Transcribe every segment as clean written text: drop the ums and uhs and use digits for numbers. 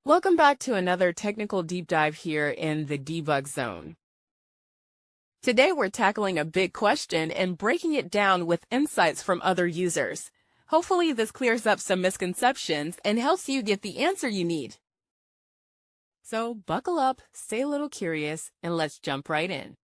Welcome back to another technical deep dive here in the debug zone. Today we're tackling a big question and breaking it down with insights from other users. Hopefully this clears up some misconceptions and helps you get the answer you need. So buckle up, stay a little curious, and let's jump right in.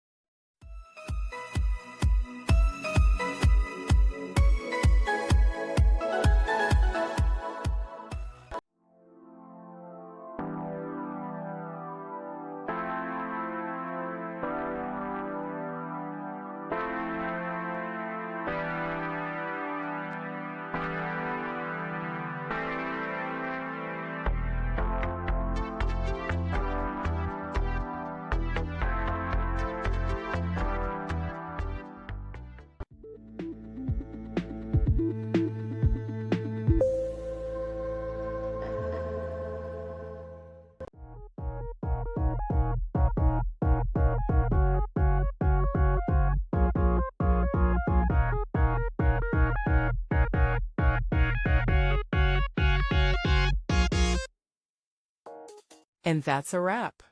And that's a wrap.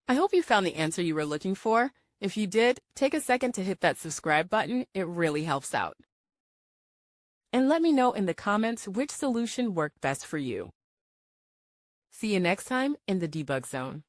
I hope you found the answer you were looking for. If you did, take a second to hit that subscribe button. It really helps out. And let me know in the comments which solution worked best for you. See you next time in the debug zone.